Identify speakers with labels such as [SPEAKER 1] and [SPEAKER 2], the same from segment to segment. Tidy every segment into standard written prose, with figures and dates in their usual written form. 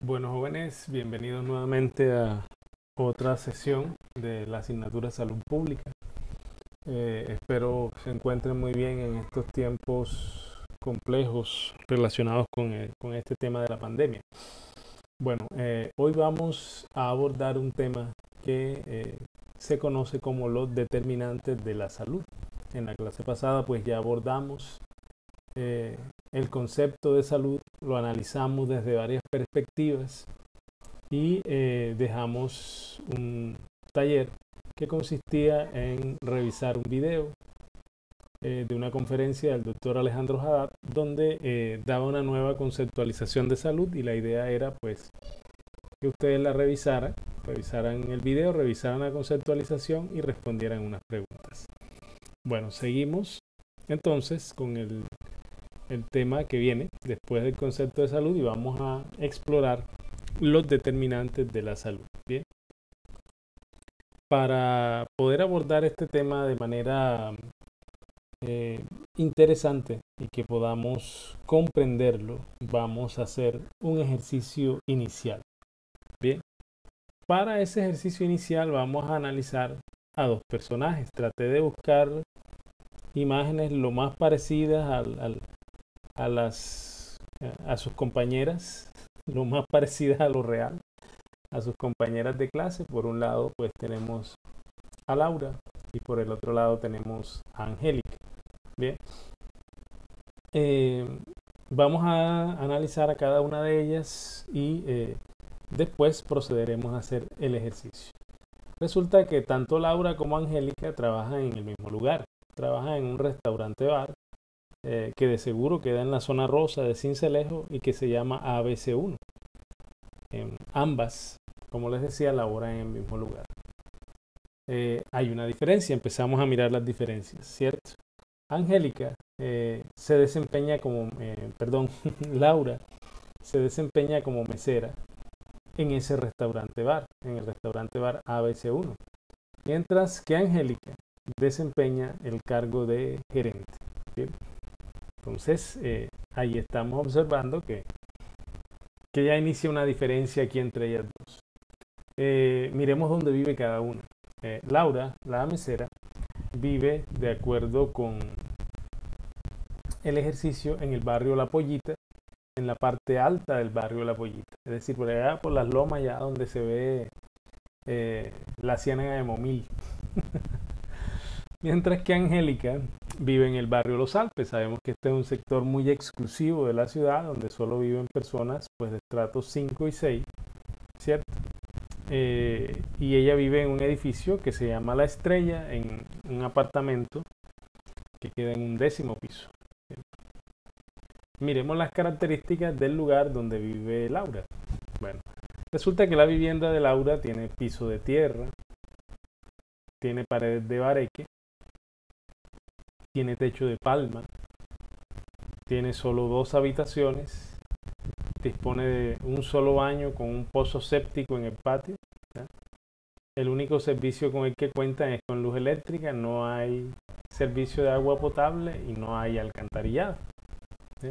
[SPEAKER 1] Bueno, jóvenes, bienvenidos nuevamente a otra sesión de la asignatura de Salud Pública. Espero que se encuentren muy bien en estos tiempos complejos relacionados con este tema de la pandemia. Bueno, hoy vamos a abordar un tema que se conoce como los determinantes de la salud. En la clase pasada pues ya abordamos eh, el concepto de salud, lo analizamos desde varias perspectivas y dejamos un taller que consistía en revisar un video de una conferencia del doctor Alejandro Haddad donde daba una nueva conceptualización de salud y la idea era pues que ustedes la revisaran el video, revisaran la conceptualización y respondieran unas preguntas. Bueno, seguimos entonces con el tema que viene después del concepto de salud y vamos a explorar los determinantes de la salud. Bien, para poder abordar este tema de manera interesante y que podamos comprenderlo, vamos a hacer un ejercicio inicial. Bien, para ese ejercicio inicial vamos a analizar a dos personajes. Traté de buscar imágenes lo más parecidas a sus compañeras, lo más parecidas a lo real, a sus compañeras de clase. Por un lado pues tenemos a Laura y por el otro lado tenemos a Angélica. Bien, vamos a analizar a cada una de ellas y después procederemos a hacer el ejercicio. Resulta que tanto Laura como Angélica trabajan en el mismo lugar, trabajan en un restaurante bar que de seguro queda en la zona rosa de Sincelejo y que se llama ABC1. Ambas, como les decía, laboran en el mismo lugar. Hay una diferencia, empezamos a mirar las diferencias, ¿cierto? Angélica se desempeña como, Laura se desempeña como mesera en ese restaurante bar, en el restaurante bar ABC1, mientras que Angélica desempeña el cargo de gerente. ¿Bien? Entonces, ahí estamos observando que ya inicia una diferencia aquí entre ellas dos. Miremos dónde vive cada una. Laura, la mesera, vive de acuerdo con el ejercicio en el barrio La Pollita, en la parte alta del barrio La Pollita, es decir, por allá por las lomas, ya donde se ve la ciénaga de Momil. Mientras que Angélica vive en el barrio Los Alpes. Sabemos que este es un sector muy exclusivo de la ciudad, donde solo viven personas pues de estratos 5 y 6, ¿cierto? Y ella vive en un edificio que se llama La Estrella, en un apartamento que queda en un 10º piso. Miremos las características del lugar donde vive Laura. Bueno, resulta que la vivienda de Laura tiene piso de tierra, tiene paredes de bareque, tiene techo de palma, tiene solo 2 habitaciones, dispone de un solo baño con un pozo séptico en el patio. ¿Ya? El único servicio con el que cuentan es con luz eléctrica, no hay servicio de agua potable y no hay alcantarillado. ¿Sí?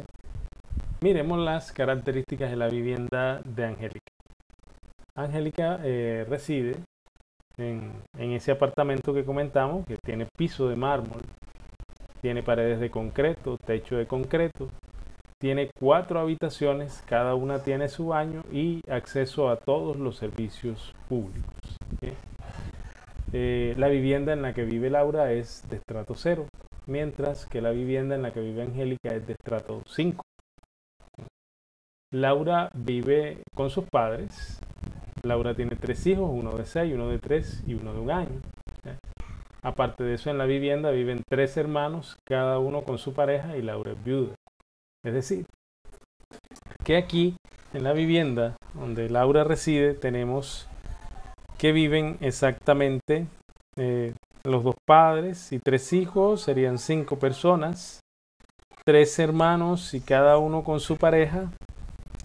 [SPEAKER 1] Miremos las características de la vivienda de Angélica. Angélica reside en ese apartamento que comentamos, que tiene piso de mármol, tiene paredes de concreto, techo de concreto, tiene 4 habitaciones, cada una tiene su baño y acceso a todos los servicios públicos. La vivienda en la que vive Laura es de estrato 0, mientras que la vivienda en la que vive Angélica es de estrato 5. Laura vive con sus padres. Laura tiene 3 hijos, uno de 6, uno de 3 y uno de 1 año. Aparte de eso, en la vivienda viven 3 hermanos, cada uno con su pareja, y Laura es viuda. Es decir, que aquí en la vivienda donde Laura reside tenemos que viven exactamente los 2 padres y 3 hijos, serían 5 personas, 3 hermanos y cada uno con su pareja,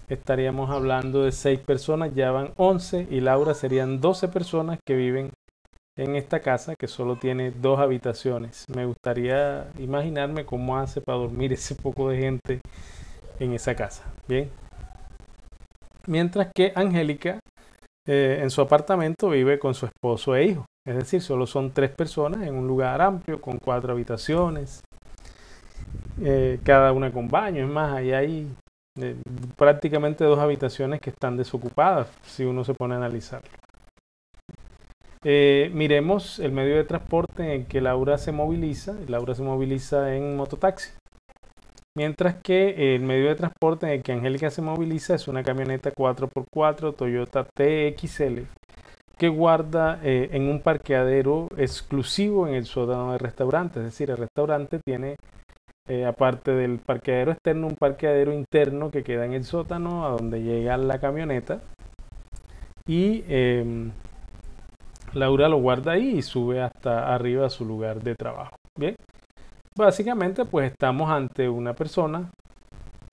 [SPEAKER 1] estaríamos hablando de 6 personas, ya van 11, y Laura serían 12 personas que viven en esta casa que solo tiene 2 habitaciones. Me gustaría imaginarme cómo hace para dormir ese poco de gente en esa casa. Bien, mientras que Angélica en su apartamento vive con su esposo e hijo. Es decir, solo son 3 personas en un lugar amplio con 4 habitaciones, cada una con baño. Es más, ahí hay prácticamente 2 habitaciones que están desocupadas si uno se pone a analizarlo. Miremos el medio de transporte en el que Laura se moviliza. Laura se moviliza en mototaxi, mientras que el medio de transporte en el que Angélica se moviliza es una camioneta 4x4 Toyota TXL que guarda en un parqueadero exclusivo en el sótano del restaurante. Es decir, el restaurante tiene, aparte del parqueadero externo, un parqueadero interno que queda en el sótano a donde llega la camioneta, y Laura lo guarda ahí y sube hasta arriba a su lugar de trabajo. Bien, básicamente pues estamos ante una persona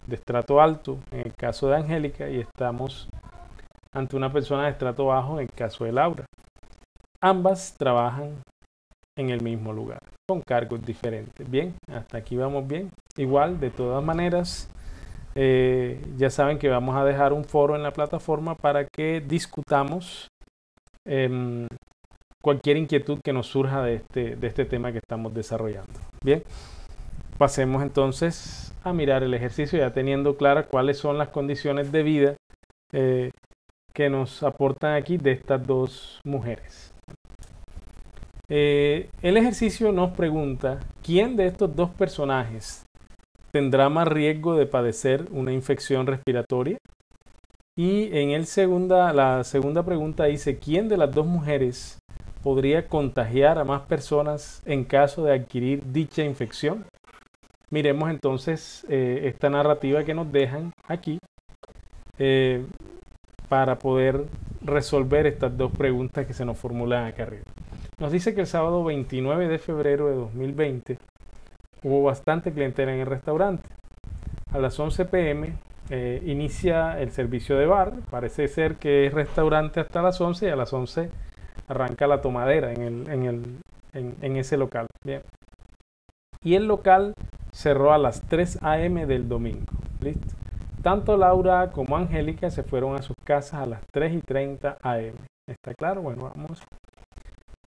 [SPEAKER 1] de estrato alto en el caso de Angélica y estamos ante una persona de estrato bajo en el caso de Laura. Ambas trabajan en el mismo lugar, con cargos diferentes. Bien, hasta aquí vamos bien. Igual, de todas maneras, ya saben que vamos a dejar un foro en la plataforma para que discutamos cualquier inquietud que nos surja de este tema que estamos desarrollando. Bien, pasemos entonces a mirar el ejercicio, ya teniendo claras cuáles son las condiciones de vida que nos aportan aquí de estas 2 mujeres. El ejercicio nos pregunta: ¿quién de estos 2 personajes tendrá más riesgo de padecer una infección respiratoria? Y en la segunda pregunta dice: ¿quién de las 2 mujeres podría contagiar a más personas en caso de adquirir dicha infección? Miremos entonces esta narrativa que nos dejan aquí para poder resolver estas 2 preguntas que se nos formulan acá arriba. Nos dice que el sábado 29 de febrero de 2020 hubo bastante clientela en el restaurante. A las 11 p.m. Inicia el servicio de bar. Parece ser que es restaurante hasta las 11 y a las 11 arranca la tomadera en ese local. Bien. Y el local cerró a las 3 a.m. del domingo. ¿Listo? Tanto Laura como Angélica se fueron a sus casas a las 3:30 a.m. ¿Está claro? Bueno,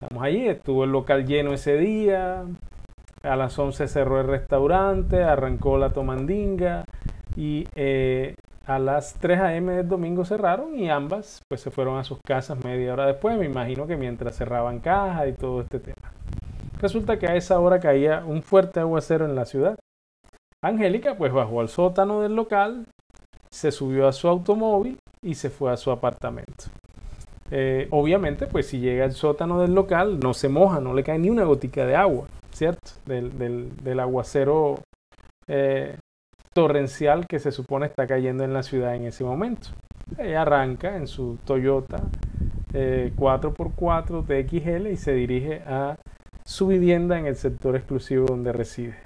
[SPEAKER 1] estamos allí. Estuvo el local lleno ese día. A las 11 cerró el restaurante, arrancó la tomandinga y a las 3 a.m. del domingo cerraron y ambas pues se fueron a sus casas media hora después. Me imagino que mientras cerraban cajas y todo este tema. Resulta que a esa hora caía un fuerte aguacero en la ciudad. Angélica pues bajó al sótano del local, se subió a su automóvil y se fue a su apartamento. Obviamente pues si llega al sótano del local no se moja, no le cae ni una gotica de agua, ¿cierto? Del aguacero torrencial que se supone está cayendo en la ciudad en ese momento. Ella arranca en su Toyota 4x4 TXL y se dirige a su vivienda en el sector exclusivo donde reside.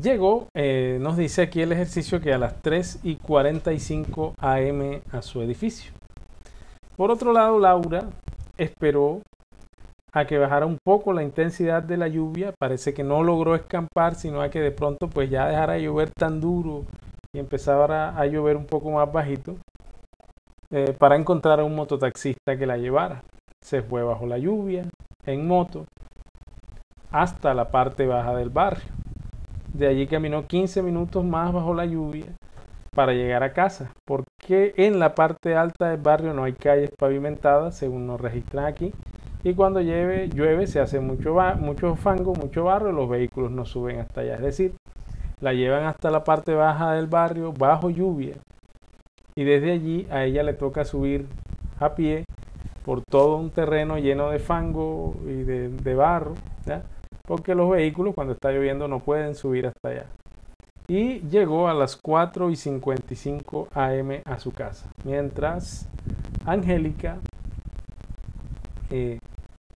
[SPEAKER 1] Llegó, nos dice aquí el ejercicio, que a las 3:45 a.m. a su edificio. Por otro lado, Laura esperó a que bajara un poco la intensidad de la lluvia. Parece que no logró escampar, sino a que de pronto pues ya dejara de llover tan duro y empezara a llover un poco más bajito, para encontrar a un mototaxista que la llevara. Se fue bajo la lluvia en moto hasta la parte baja del barrio. De allí caminó 15 minutos más bajo la lluvia para llegar a casa, porque en la parte alta del barrio no hay calles pavimentadas, según nos registran aquí, y cuando llueve se hace mucho fango, mucho barro, y los vehículos no suben hasta allá. Es decir, la llevan hasta la parte baja del barrio bajo lluvia, y desde allí a ella le toca subir a pie por todo un terreno lleno de fango y de barro, ¿ya? Porque los vehículos cuando está lloviendo no pueden subir hasta allá. Y llegó a las 4:55 a.m. a su casa, mientras Angélica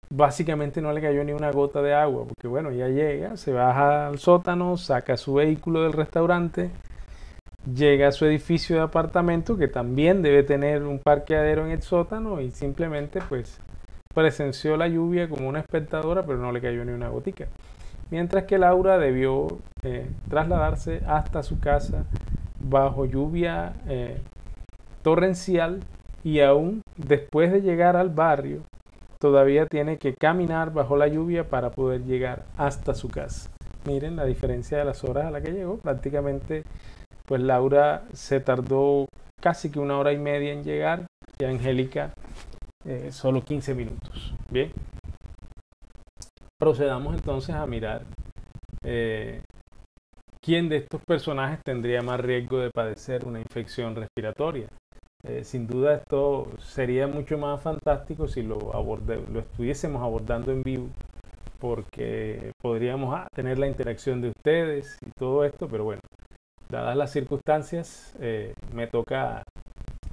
[SPEAKER 1] básicamente no le cayó ni una gota de agua, porque bueno, ella llega, se baja al sótano, saca su vehículo del restaurante, llega a su edificio de apartamento, que también debe tener un parqueadero en el sótano, y simplemente pues presenció la lluvia como una espectadora, pero no le cayó ni una gotica. Mientras que Laura debió trasladarse hasta su casa bajo lluvia torrencial, y aún después de llegar al barrio todavía tiene que caminar bajo la lluvia para poder llegar hasta su casa. Miren la diferencia de las horas a la que llegó. Prácticamente pues Laura se tardó casi que 1 hora y media en llegar, y Angélica solo 15 minutos. Bien, procedamos entonces a mirar quién de estos personajes tendría más riesgo de padecer una infección respiratoria. Sin duda esto sería mucho más fantástico si lo estuviésemos abordando en vivo, porque podríamos tener la interacción de ustedes y todo esto, pero bueno, dadas las circunstancias, me toca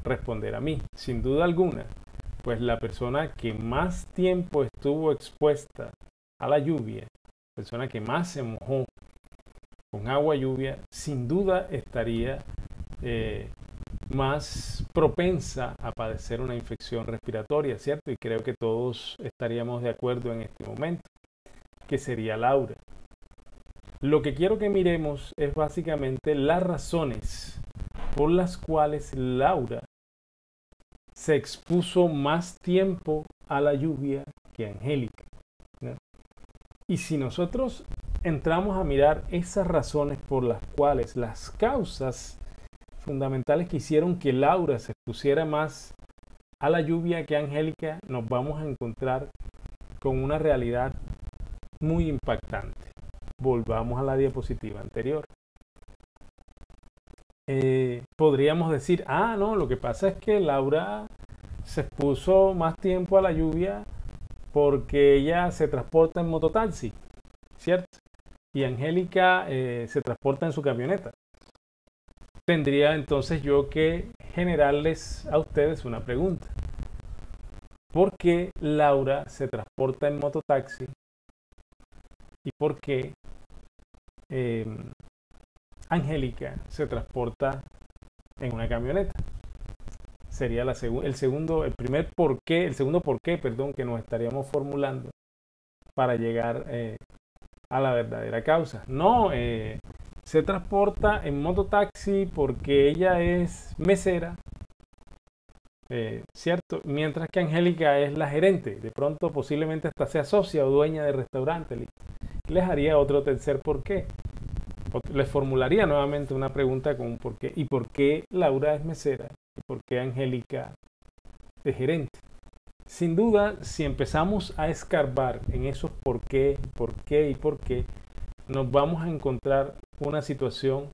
[SPEAKER 1] responder a mí. Sin duda alguna, pues la persona que más tiempo estuvo expuesta a la lluvia, persona que más se mojó con agua lluvia, sin duda estaría más propensa a padecer una infección respiratoria, ¿cierto? Y creo que todos estaríamos de acuerdo en este momento, que sería Laura. Lo que quiero que miremos es básicamente las razones por las cuales Laura se expuso más tiempo a la lluvia que Angélica, ¿no? Y si nosotros entramos a mirar esas razones por las cuales, las causas fundamentales que hicieron que Laura se expusiera más a la lluvia que Angélica, nos vamos a encontrar con una realidad muy impactante. Volvamos a la diapositiva anterior. Podríamos decir, no, lo que pasa es que Laura se expuso más tiempo a la lluvia porque ella se transporta en mototaxi, ¿cierto? Y Angélica se transporta en su camioneta. Tendría entonces yo que generarles a ustedes una pregunta. ¿Por qué Laura se transporta en mototaxi? ¿Y por qué Angélica se transporta en una camioneta? Sería el segundo por qué, perdón, que nos estaríamos formulando para llegar a la verdadera causa. No, se transporta en mototaxi porque ella es mesera, ¿cierto? Mientras que Angélica es la gerente. De pronto posiblemente hasta sea socia o dueña de restaurante. Les haría otro tercer por qué. Les formularía nuevamente una pregunta con un por qué. ¿Y por qué Laura es mesera? ¿Y por qué Angélica es gerente? Sin duda, si empezamos a escarbar en esos por qué, y por qué, nos vamos a encontrar una situación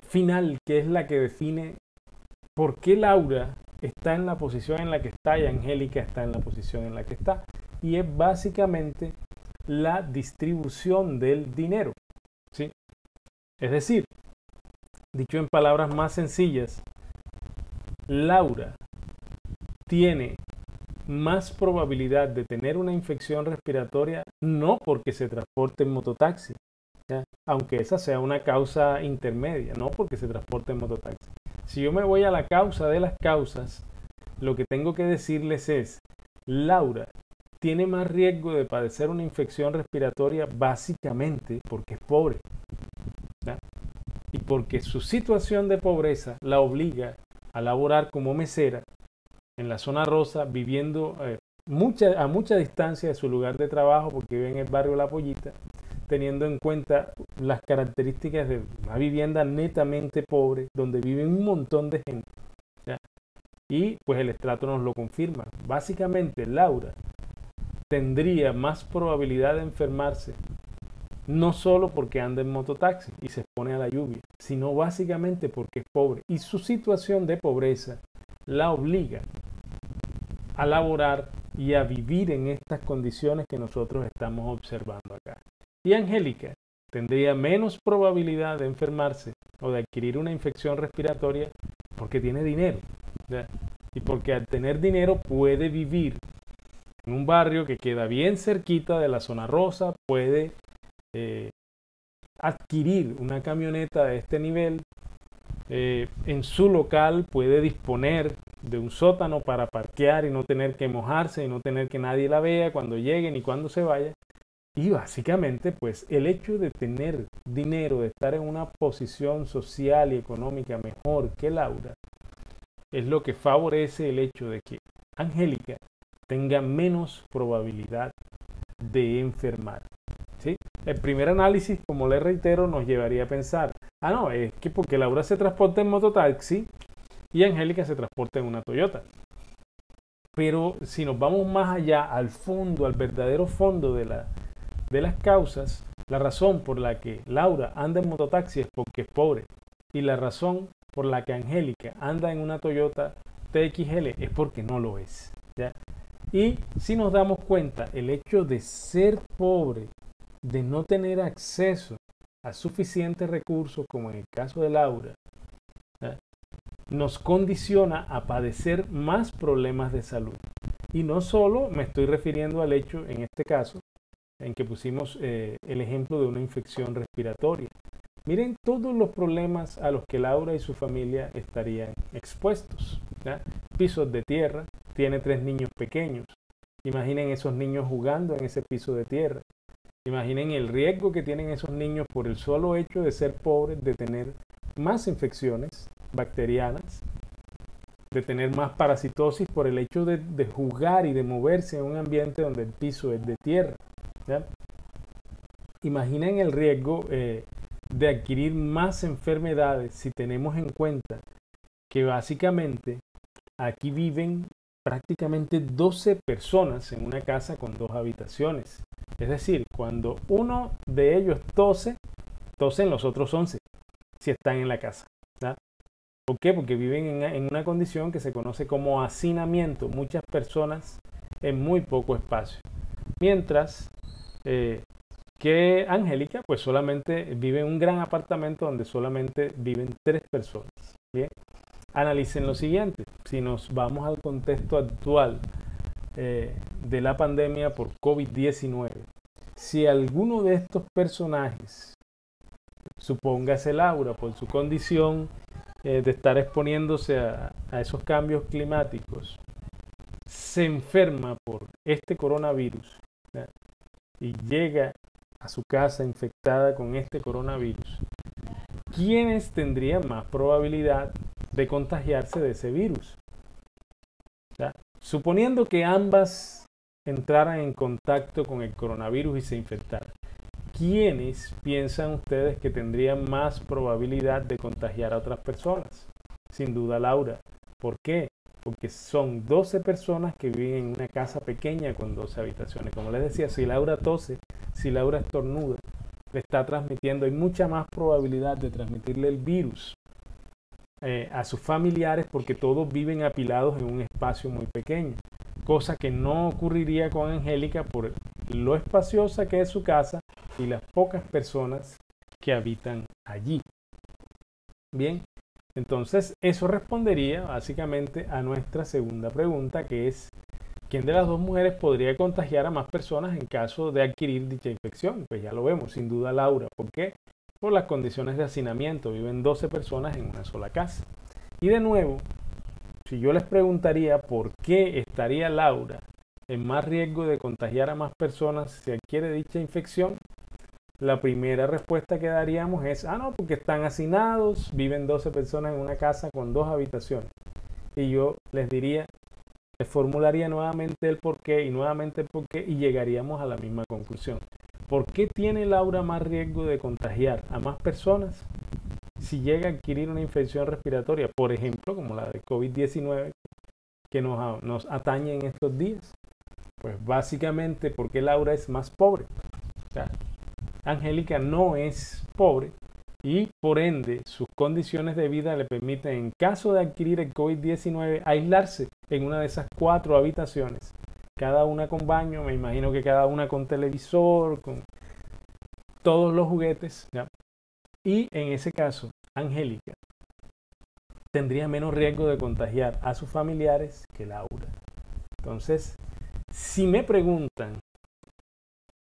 [SPEAKER 1] final, que es la que define por qué Laura está en la posición en la que está y Angélica está en la posición en la que está. Y es básicamente la distribución del dinero, ¿sí? Es decir, dicho en palabras más sencillas, Laura tiene más probabilidad de tener una infección respiratoria no porque se transporte en mototaxi, ¿ya? Aunque esa sea una causa intermedia, no porque se transporte en mototaxi. Si yo me voy a la causa de las causas, lo que tengo que decirles es, Laura tiene más riesgo de padecer una infección respiratoria básicamente porque es pobre, ¿ya? Y porque su situación de pobreza la obliga a laborar como mesera en la zona rosa, viviendo a mucha distancia de su lugar de trabajo, porque vive en el barrio La Pollita, teniendo en cuenta las características de una vivienda netamente pobre, donde vive un montón de gente, ¿ya? Y pues el estrato nos lo confirma. Básicamente Laura tendría más probabilidad de enfermarse, no solo porque anda en mototaxi y se expone a la lluvia, sino básicamente porque es pobre. Y su situación de pobreza la obliga a laborar y a vivir en estas condiciones que nosotros estamos observando acá. Y Angélica tendría menos probabilidad de enfermarse o de adquirir una infección respiratoria porque tiene dinero, ¿ya? Y porque al tener dinero puede vivir en un barrio que queda bien cerquita de la zona rosa, puede adquirir una camioneta de este nivel, en su local puede disponer de un sótano para parquear y no tener que mojarse y no tener que nadie la vea cuando llegue ni cuando se vaya, Y básicamente, pues el hecho de tener dinero, de estar en una posición social y económica mejor que Laura, es lo que favorece el hecho de que Angélica tenga menos probabilidad de enfermar. ¿Sí? El primer análisis, como le reitero, nos llevaría a pensar, no, es que porque Laura se transporta en mototaxi y Angélica se transporta en una Toyota. Pero si nos vamos más allá, al fondo, al verdadero fondo de las causas, la razón por la que Laura anda en mototaxi es porque es pobre. Y la razón por la que Angélica anda en una Toyota TXL es porque no lo es. ¿Ya? Y si nos damos cuenta, el hecho de ser pobre, de no tener acceso a suficientes recursos, como en el caso de Laura, ¿ya?, nos condiciona a padecer más problemas de salud. Y no solo me estoy refiriendo al hecho, en este caso, en que pusimos el ejemplo de una infección respiratoria. Miren todos los problemas a los que Laura y su familia estarían expuestos, ¿ya? Pisos de tierra, tiene 3 niños pequeños. Imaginen esos niños jugando en ese piso de tierra. Imaginen el riesgo que tienen esos niños por el solo hecho de ser pobres, de tener más infecciones bacterianas, de tener más parasitosis por el hecho de jugar y de moverse en un ambiente donde el piso es de tierra, ¿ya? Imaginen el riesgo de adquirir más enfermedades si tenemos en cuenta que básicamente aquí viven prácticamente 12 personas en una casa con 2 habitaciones. Es decir, cuando uno de ellos tosen los otros 11 si están en la casa, ¿ya? ¿Por qué? Porque viven en una condición que se conoce como hacinamiento, muchas personas en muy poco espacio. Mientras que Angélica pues solamente vive en un gran apartamento donde solamente viven 3 personas. Bien, analicen lo siguiente. Si nos vamos al contexto actual de la pandemia por COVID-19, si alguno de estos personajes, supóngase Laura, por su condición de estar exponiéndose a esos cambios climáticos, se enferma por este coronavirus, ¿ya?, y llega a su casa infectada con este coronavirus, ¿quiénes tendrían más probabilidad de contagiarse de ese virus? ¿Ya? Suponiendo que ambas entraran en contacto con el coronavirus y se infectaran, ¿quiénes piensan ustedes que tendrían más probabilidad de contagiar a otras personas? Sin duda Laura. ¿Por qué? Porque son 12 personas que viven en una casa pequeña con 12 habitaciones. Como les decía, si Laura tose, si Laura estornuda, le está transmitiendo, hay mucha más probabilidad de transmitirle el virus a sus familiares porque todos viven apilados en un espacio muy pequeño. Cosa que no ocurriría con Angélica por lo espaciosa que es su casa y las pocas personas que habitan allí. Bien. Entonces, eso respondería básicamente a nuestra segunda pregunta, que es ¿quién de las 2 mujeres podría contagiar a más personas en caso de adquirir dicha infección? Pues ya lo vemos, sin duda Laura. ¿Por qué? Por las condiciones de hacinamiento. Viven 12 personas en una sola casa. Y de nuevo, si yo les preguntaría por qué estaría Laura en más riesgo de contagiar a más personas si adquiere dicha infección, la primera respuesta que daríamos es, no, porque están hacinados, viven 12 personas en una casa con 2 habitaciones. Y yo les diría, les formularía nuevamente el por qué y nuevamente el por qué y llegaríamos a la misma conclusión. ¿Por qué tiene Laura más riesgo de contagiar a más personas si llega a adquirir una infección respiratoria, por ejemplo, como la de COVID-19 que nos atañe en estos días? Pues básicamente porque Laura es más pobre. O sea, Angélica no es pobre y por ende sus condiciones de vida le permiten, en caso de adquirir el COVID-19, aislarse en una de esas 4 habitaciones, cada una con baño, me imagino que cada una con televisor, con todos los juguetes, ¿ya? Y en ese caso, Angélica tendría menos riesgo de contagiar a sus familiares que Laura. Entonces, si me preguntan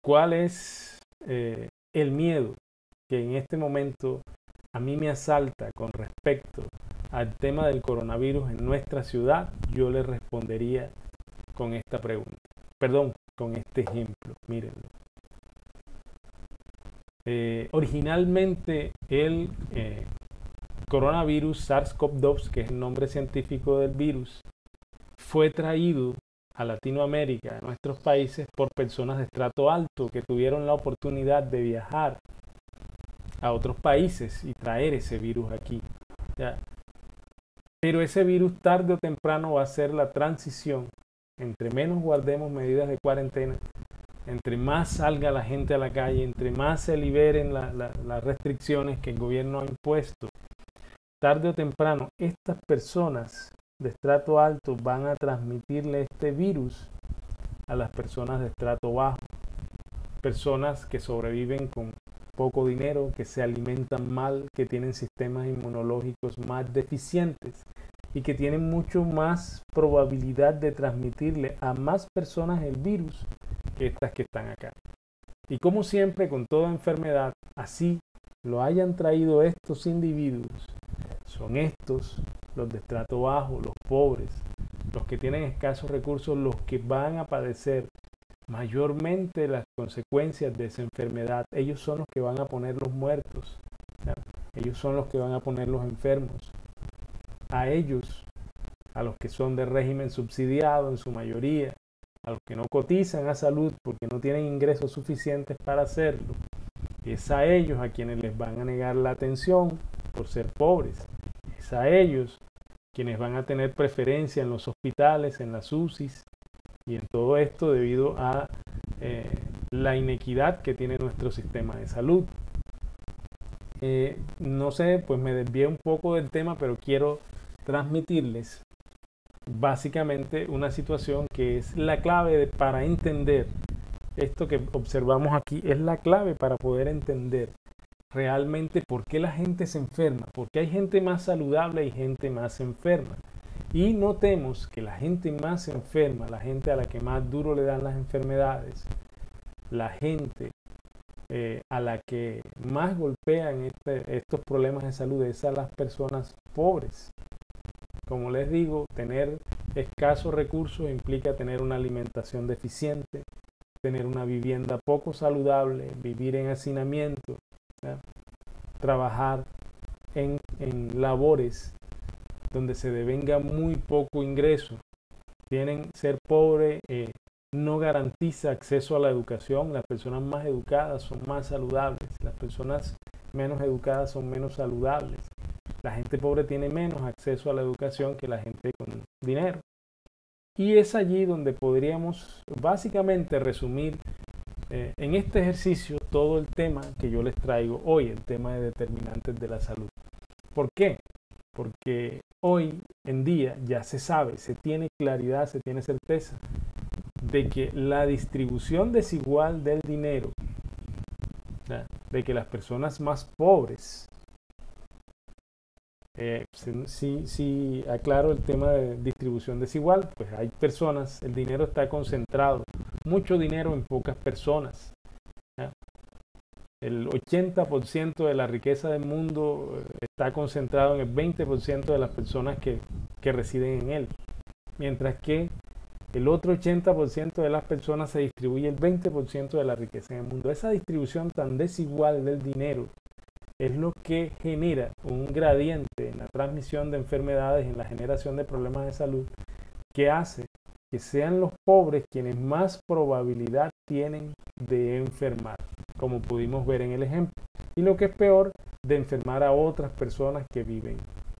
[SPEAKER 1] cuál es el miedo que en este momento a mí me asalta con respecto al tema del coronavirus en nuestra ciudad, yo le respondería con esta pregunta. Perdón, con este ejemplo. Mírenlo. Originalmente el coronavirus SARS-CoV-2, que es el nombre científico del virus, fue traído a Latinoamérica, a nuestros países, por personas de estrato alto que tuvieron la oportunidad de viajar a otros países y traer ese virus aquí. ¿Ya? Pero ese virus tarde o temprano va a ser la transición. Entre menos guardemos medidas de cuarentena, entre más salga la gente a la calle, entre más se liberen las restricciones que el gobierno ha impuesto, tarde o temprano estas personas de estrato alto van a transmitirle este virus a las personas de estrato bajo, personas que sobreviven con poco dinero, que se alimentan mal, que tienen sistemas inmunológicos más deficientes y que tienen mucho más probabilidad de transmitirle a más personas el virus que estas que están acá. Y como siempre, con toda enfermedad, así lo hayan traído estos individuos, son estos, los de estrato bajo, los pobres, los que tienen escasos recursos, los que van a padecer mayormente las consecuencias de esa enfermedad. Ellos son los que van a poner los muertos, ¿ya? Ellos son los que van a poner los enfermos. A ellos, a los que son de régimen subsidiado en su mayoría, a los que no cotizan a salud porque no tienen ingresos suficientes para hacerlo, es a ellos a quienes les van a negar la atención por ser pobres. Es a ellos quienes van a tener preferencia en los hospitales, en las UCIs y en todo esto debido a la inequidad que tiene nuestro sistema de salud. No sé, pues me desvié un poco del tema, pero quiero transmitirles básicamente una situación que es la clave para entender esto que observamos aquí, es la clave para poder entender realmente por qué la gente se enferma, porque hay gente más saludable y gente más enferma. Y notemos que la gente más enferma, la gente a la que más duro le dan las enfermedades, la gente a la que más golpean estos problemas de salud es a las personas pobres. Como les digo, tener escasos recursos implica tener una alimentación deficiente, tener una vivienda poco saludable, vivir en hacinamiento, ¿ya? Trabajar en labores donde se devenga muy poco ingreso. Ser pobre no garantiza acceso a la educación. Las personas más educadas son más saludables, las personas menos educadas son menos saludables. La gente pobre tiene menos acceso a la educación que la gente con dinero. Y es allí donde podríamos básicamente resumir en este ejercicio todo el tema que yo les traigo hoy, el tema de determinantes de la salud. ¿Por qué? Porque hoy en día ya se sabe, se tiene claridad, se tiene certeza de que la distribución desigual del dinero, ¿ya? De que las personas más pobres, si aclaro el tema de distribución desigual, pues hay personas, el dinero está concentrado, mucho dinero en pocas personas, ¿ya? El 80% de la riqueza del mundo está concentrado en el 20% de las personas que residen en él, mientras que el otro 80% de las personas se distribuye el 20% de la riqueza en el mundo. Esa distribución tan desigual del dinero es lo que genera un gradiente en la transmisión de enfermedades, en la generación de problemas de salud, que hace que sean los pobres quienes más probabilidad tienen de enfermar, como pudimos ver en el ejemplo. Y lo que es peor, de enfermar a otras personas que viven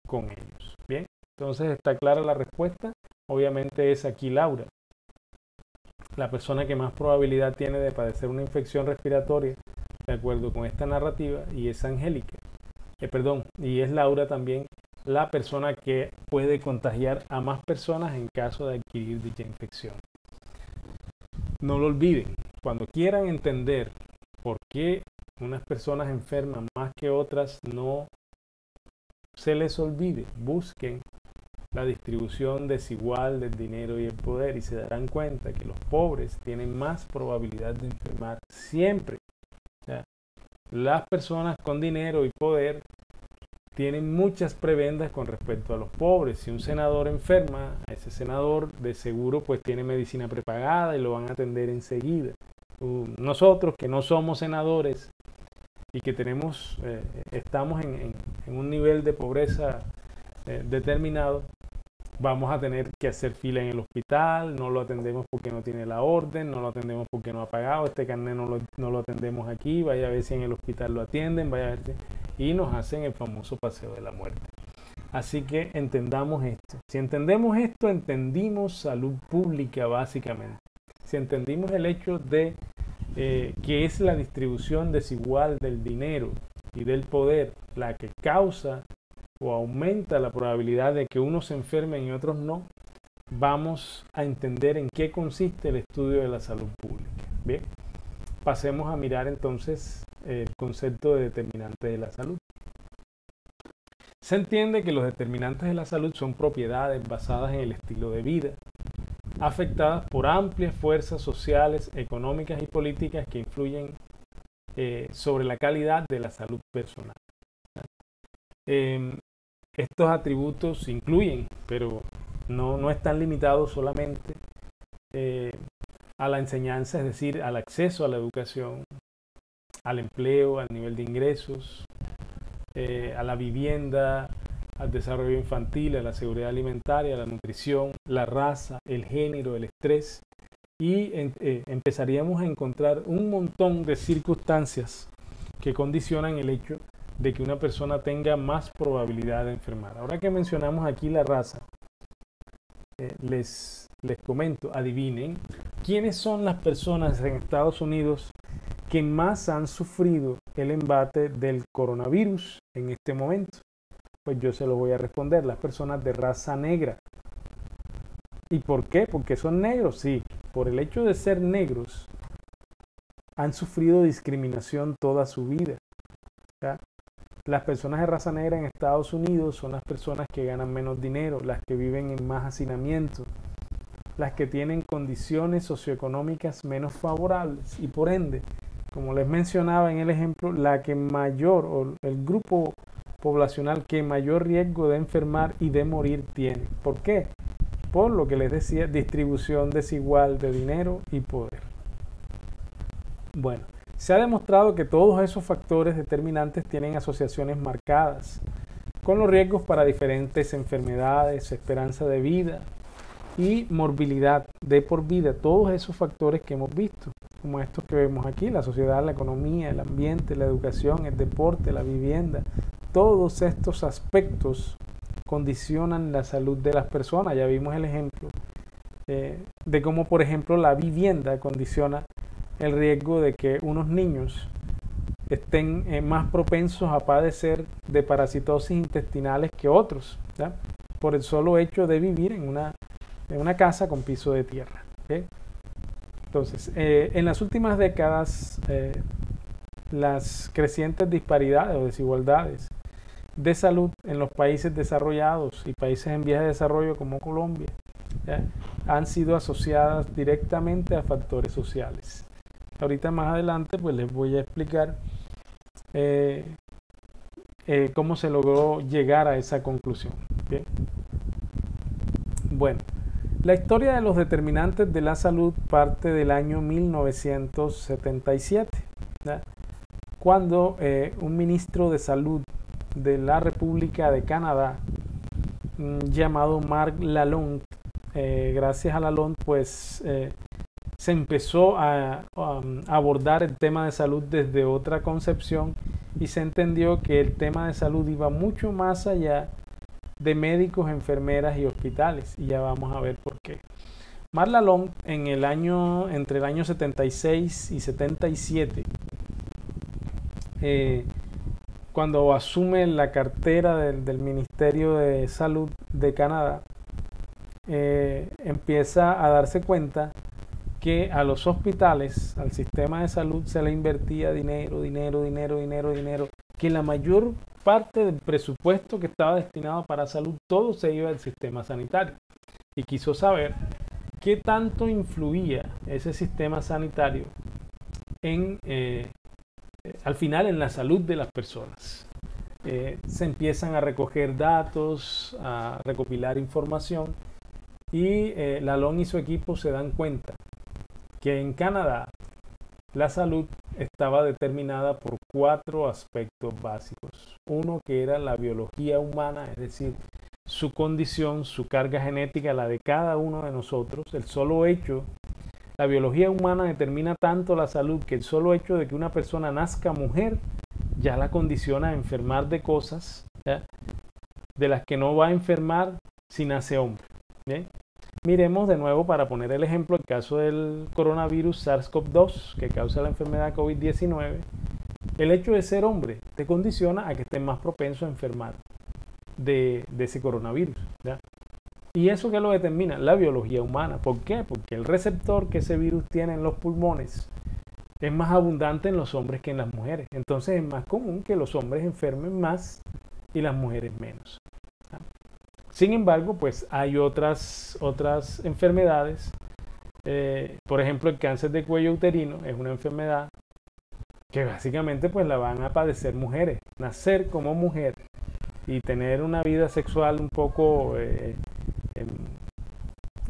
[SPEAKER 1] con ellos. Bien, entonces está clara la respuesta. Obviamente es aquí Laura, la persona que más probabilidad tiene de padecer una infección respiratoria, de acuerdo con esta narrativa, y es Angélica. Y es Laura también la persona que puede contagiar a más personas en caso de adquirir dicha infección. No lo olviden, cuando quieran entender por qué unas personas enferman más que otras, no se les olvide, busquen la distribución desigual del dinero y el poder y se darán cuenta que los pobres tienen más probabilidad de enfermar siempre. ¿Ya? Las personas con dinero y poder tienen muchas prebendas con respecto a los pobres. Si un senador enferma, a ese senador de seguro pues tiene medicina prepagada y lo van a atender enseguida. Nosotros que no somos senadores, y que estamos en un nivel de pobreza determinado, vamos a tener que hacer fila en el hospital, no lo atendemos porque no tiene la orden, no lo atendemos porque no ha pagado, este carnet no lo atendemos aquí, vaya a ver si en el hospital lo atienden, vaya a ver y nos hacen el famoso paseo de la muerte. Así que entendamos esto. Si entendemos esto, entendimos salud pública básicamente. Si entendimos el hecho de que es la distribución desigual del dinero y del poder la que causa o aumenta la probabilidad de que unos se enfermen y otros no, vamos a entender en qué consiste el estudio de la salud pública. Bien, pasemos a mirar entonces el concepto de determinantes de la salud. Se entiende que los determinantes de la salud son propiedades basadas en el estilo de vida, afectadas por amplias fuerzas sociales, económicas y políticas que influyen sobre la calidad de la salud personal. Estos atributos incluyen, pero no están limitados solamente a la enseñanza, es decir, al acceso a la educación, al empleo, al nivel de ingresos, a la vivienda, al desarrollo infantil, a la seguridad alimentaria, a la nutrición, la raza, el género, el estrés, y empezaríamos a encontrar un montón de circunstancias que condicionan el hecho de que una persona tenga más probabilidad de enfermar. Ahora que mencionamos aquí la raza, les comento, adivinen, ¿quiénes son las personas en Estados Unidos que más han sufrido el embate del coronavirus en este momento? Pues yo se lo voy a responder, las personas de raza negra. ¿Y por qué? Porque son negros, sí. Por el hecho de ser negros, han sufrido discriminación toda su vida. ¿Ya? Las personas de raza negra en Estados Unidos son las personas que ganan menos dinero, las que viven en más hacinamiento, las que tienen condiciones socioeconómicas menos favorables y por ende, como les mencionaba en el ejemplo, la que mayor o el grupo poblacional que mayor riesgo de enfermar y de morir tiene. ¿Por qué? Por lo que les decía, distribución desigual de dinero y poder. Bueno, se ha demostrado que todos esos factores determinantes tienen asociaciones marcadas con los riesgos para diferentes enfermedades, esperanza de vida y morbilidad de por vida. Todos esos factores que hemos visto, como estos que vemos aquí, la sociedad, la economía, el ambiente, la educación, el deporte, la vivienda, todos estos aspectos condicionan la salud de las personas. Ya vimos el ejemplo de cómo, por ejemplo, la vivienda condiciona el riesgo de que unos niños estén más propensos a padecer de parasitosis intestinales que otros, ¿ya? Por el solo hecho de vivir en una casa con piso de tierra. ¿Okay? Entonces, en las últimas décadas, las crecientes disparidades o desigualdades de salud en los países desarrollados y países en vías de desarrollo como Colombia, ¿ya? Han sido asociadas directamente a factores sociales. Ahorita más adelante pues les voy a explicar cómo se logró llegar a esa conclusión. ¿Okay? Bueno, la historia de los determinantes de la salud parte del año 1977, ¿ya? Cuando un ministro de salud de la República de Canadá llamado Marc Lalonde, gracias a Lalonde pues se empezó a abordar el tema de salud desde otra concepción y se entendió que el tema de salud iba mucho más allá de médicos, enfermeras y hospitales, y ya vamos a ver por qué. Marc Lalonde entre el año 76 y 77, cuando asume la cartera del Ministerio de Salud de Canadá, empieza a darse cuenta que a los hospitales, al sistema de salud, se le invertía dinero, que la mayor parte del presupuesto que estaba destinado para salud, todo se iba al sistema sanitario. Y quiso saber qué tanto influía ese sistema sanitario al final en la salud de las personas. Se empiezan a recoger datos, a recopilar información, y Lalonde y su equipo se dan cuenta que en Canadá la salud estaba determinada por 4 aspectos básicos. Uno que era la biología humana, es decir, su condición, su carga genética, la de cada uno de nosotros. El solo hecho, la biología humana determina tanto la salud que el solo hecho de que una persona nazca mujer ya la condiciona a enfermar de cosas, ¿ya?, de las que no va a enfermar si nace hombre. ¿Bien? Miremos de nuevo, para poner el ejemplo, el caso del coronavirus SARS-CoV-2 que causa la enfermedad COVID-19. El hecho de ser hombre te condiciona a que estés más propenso a enfermar de ese coronavirus, ¿ya? ¿Y eso qué lo determina? La biología humana. ¿Por qué? Porque el receptor que ese virus tiene en los pulmones es más abundante en los hombres que en las mujeres. Entonces es más común que los hombres enfermen más y las mujeres menos. Sin embargo, pues hay otras enfermedades. Por ejemplo, el cáncer de cuello uterino es una enfermedad que básicamente pues la van a padecer mujeres. Nacer como mujer y tener una vida sexual un poco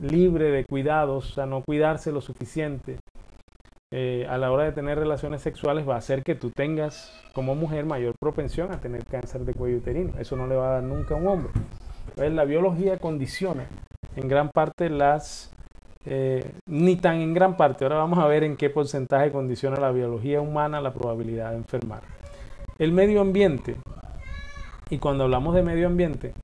[SPEAKER 1] libre de cuidados, o sea, no cuidarse lo suficiente a la hora de tener relaciones sexuales, va a hacer que tú tengas como mujer mayor propensión a tener cáncer de cuello uterino. Eso no le va a dar nunca a un hombre. Entonces, la biología condiciona en gran parte ni tan en gran parte, ahora vamos a ver en qué porcentaje condiciona la biología humana la probabilidad de enfermar. El medio ambiente, y cuando hablamos de medio ambiente,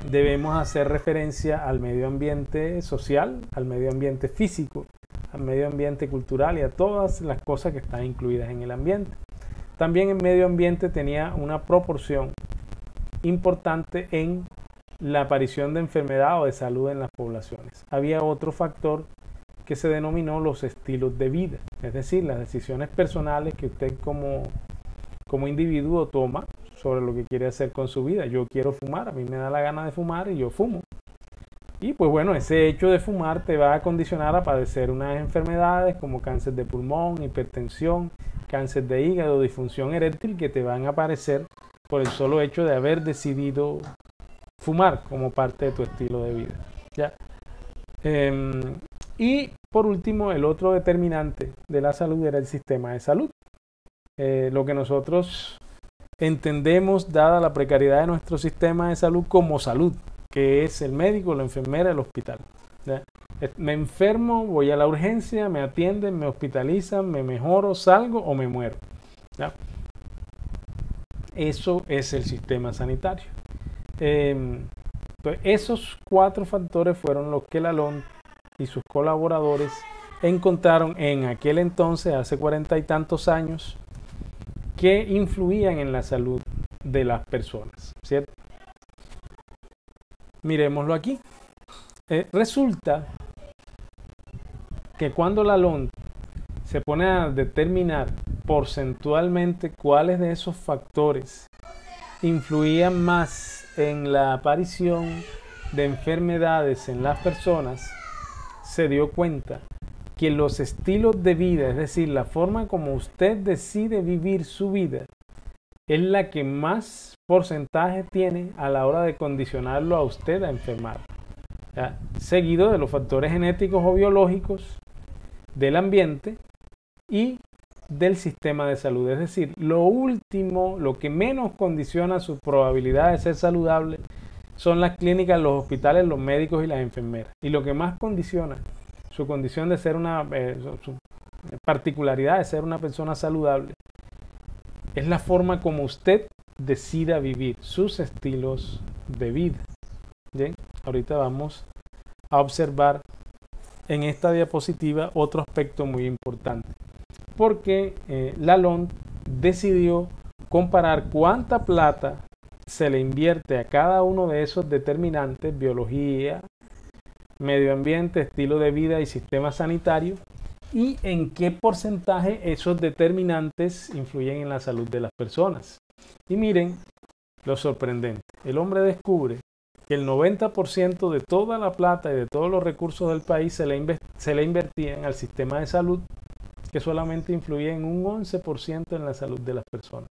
[SPEAKER 1] debemos hacer referencia al medio ambiente social, al medio ambiente físico, al medio ambiente cultural y a todas las cosas que están incluidas en el ambiente. También el medio ambiente tenía una proporción importante en la aparición de enfermedad o de salud en las poblaciones. Había otro factor que se denominó los estilos de vida, es decir, las decisiones personales que usted como individuo toma sobre lo que quiere hacer con su vida. Yo quiero fumar, a mí me da la gana de fumar y yo fumo. Y pues bueno, ese hecho de fumar te va a condicionar a padecer unas enfermedades como cáncer de pulmón, hipertensión, cáncer de hígado, disfunción eréctil, que te van a aparecer por el solo hecho de haber decidido fumar como parte de tu estilo de vida, ¿ya? Y por último, el otro determinante de la salud era el sistema de salud. Lo que nosotros entendemos, dada la precariedad de nuestro sistema de salud, como salud, que es el médico, la enfermera, el hospital, ¿ya? Me enfermo, voy a la urgencia, me atienden, me hospitalizan, me mejoro, salgo o me muero, ¿ya? Eso es el sistema sanitario. Pues esos 4 factores fueron los que Lalonde y sus colaboradores encontraron en aquel entonces, hace 40 y tantos años, que influían en la salud de las personas, ¿cierto? Miremoslo aquí. Resulta que cuando Lalonde se pone a determinar porcentualmente cuáles de esos factores influían más en la aparición de enfermedades en las personas, se dio cuenta que los estilos de vida, es decir, la forma como usted decide vivir su vida, es la que más porcentaje tiene a la hora de condicionarlo a usted a enfermar, ¿ya? Seguido de los factores genéticos o biológicos, del ambiente y del sistema de salud. Es decir, lo último, lo que menos condiciona su probabilidad de ser saludable son las clínicas, los hospitales, los médicos y las enfermeras. Y lo que más condiciona su condición de ser su particularidad de ser una persona saludable es la forma como usted decida vivir, sus estilos de vida. Bien, ahorita vamos a observar en esta diapositiva otro aspecto muy importante, porque Lalonde decidió comparar cuánta plata se le invierte a cada uno de esos determinantes: biología, medio ambiente, estilo de vida y sistema sanitario, y en qué porcentaje esos determinantes influyen en la salud de las personas. Y miren lo sorprendente: el hombre descubre que el 90% de toda la plata y de todos los recursos del país se le invertían al sistema de salud, que solamente influía en un 11% en la salud de las personas.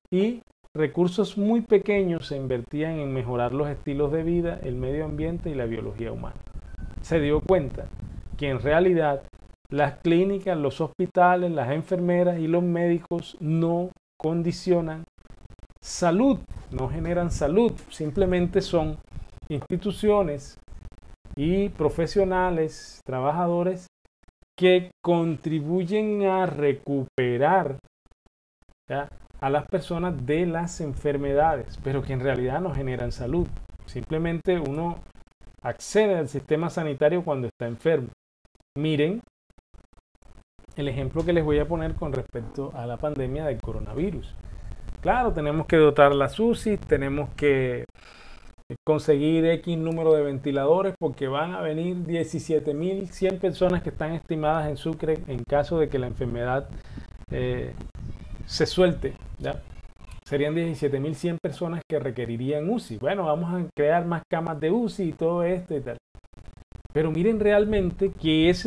[SPEAKER 1] Y recursos muy pequeños se invertían en mejorar los estilos de vida, el medio ambiente y la biología humana. Se dio cuenta que en realidad Las clínicas, los hospitales, las enfermeras y los médicos no condicionan salud, no generan salud, simplemente son instituciones y profesionales, trabajadores que contribuyen a recuperar, ¿ya?, a las personas de las enfermedades, pero que en realidad no generan salud. Simplemente uno accede al sistema sanitario cuando está enfermo. Miren el ejemplo que les voy a poner con respecto a la pandemia del coronavirus. Claro, tenemos que dotar las UCI, tenemos que conseguir X número de ventiladores porque van a venir 17.100 personas que están estimadas en Sucre en caso de que la enfermedad se suelte, ¿ya? Serían 17.100 personas que requerirían UCI. Bueno, vamos a crear más camas de UCI y todo esto y tal. Pero miren realmente qué es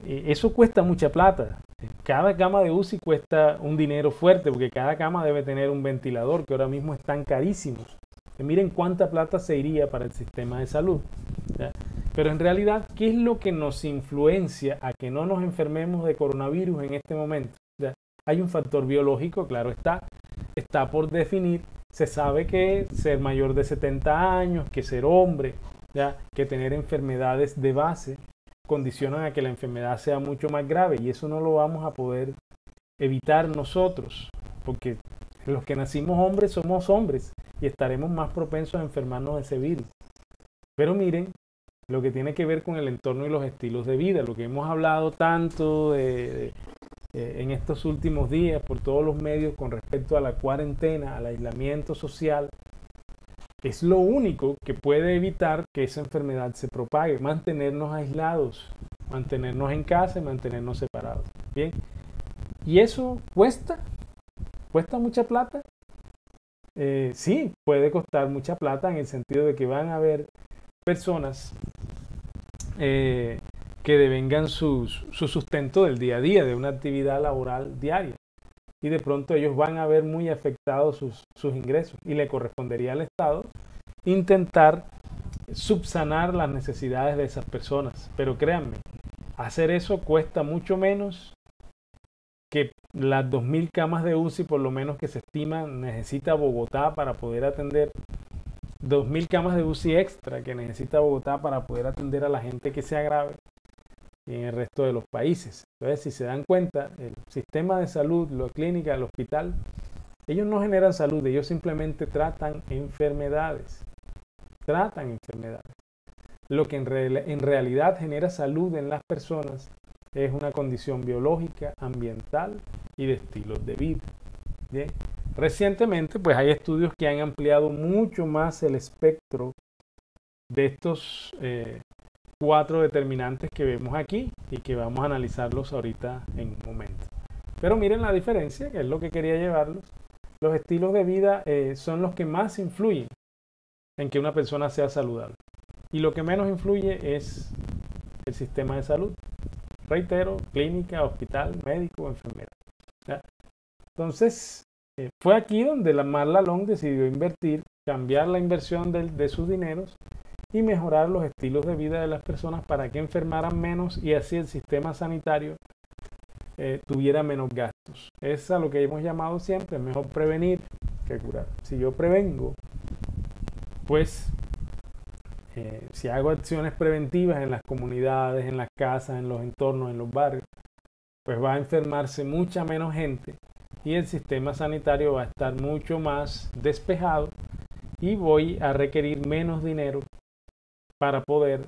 [SPEAKER 1] eso cuesta mucha plata. Cada cama de UCI cuesta un dinero fuerte porque cada cama debe tener un ventilador que ahora mismo están carísimos. Miren cuánta plata se iría para el sistema de salud, ¿ya? Pero en realidad, ¿qué es lo que nos influencia a que no nos enfermemos de coronavirus en este momento? ¿Ya? Hay un factor biológico, claro está por definir. Se sabe que ser mayor de 70 años, que ser hombre, ¿ya?, que tener enfermedades de base condicionan a que la enfermedad sea mucho más grave, y eso no lo vamos a poder evitar nosotros, porque los que nacimos hombres somos hombres y estaremos más propensos a enfermarnos de ese virus. Pero miren lo que tiene que ver con el entorno y los estilos de vida, lo que hemos hablado tanto en estos últimos días por todos los medios con respecto a la cuarentena, al aislamiento social. Es lo único que puede evitar que esa enfermedad se propague, mantenernos aislados, mantenernos en casa y mantenernos separados. Bien, ¿y eso cuesta? ¿Cuesta mucha plata? Sí, puede costar mucha plata en el sentido de que van a haber personas que devengan su sustento del día a día, de una actividad laboral diaria. Y de pronto ellos van a ver muy afectados sus ingresos y le correspondería al Estado intentar subsanar las necesidades de esas personas. Pero créanme, hacer eso cuesta mucho menos que las 2.000 camas de UCI por lo menos que se estima necesita Bogotá para poder atender, 2.000 camas de UCI extra que necesita Bogotá para poder atender a la gente que se agrave en el resto de los países. Entonces, si se dan cuenta, el sistema de salud, la clínica, el hospital, ellos no generan salud, ellos simplemente tratan enfermedades. Lo que en realidad genera salud en las personas es una condición biológica, ambiental y de estilos de vida. Bien. Recientemente, pues hay estudios que han ampliado mucho más el espectro de estos 4 determinantes que vemos aquí y que vamos a analizarlos ahorita en un momento. Pero miren la diferencia, que es lo que quería llevarlos. Los estilos de vida son los que más influyen en que una persona sea saludable. Y lo que menos influye es el sistema de salud. Reitero, clínica, hospital, médico, enfermera. ¿Ya? Entonces, fue aquí donde la Marla Long decidió invertir, cambiar la inversión de sus dineros y mejorar los estilos de vida de las personas para que enfermaran menos y así el sistema sanitario tuviera menos gastos. Es a lo que hemos llamado siempre, mejor prevenir que curar. Si yo prevengo, pues si hago acciones preventivas en las comunidades, en las casas, en los entornos, en los barrios, pues va a enfermarse mucha menos gente y el sistema sanitario va a estar mucho más despejado y voy a requerir menos dinero para poder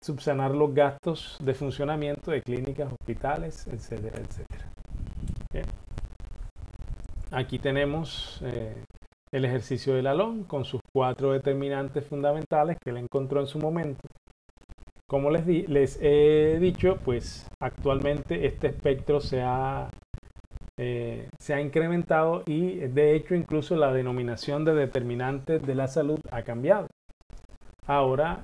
[SPEAKER 1] subsanar los gastos de funcionamiento de clínicas, hospitales, etcétera, etcétera. Bien. Aquí tenemos el ejercicio de Lalón con sus 4 determinantes fundamentales que él encontró en su momento. Como les he dicho, pues actualmente este espectro se ha incrementado y de hecho incluso la denominación de determinantes de la salud ha cambiado. Ahora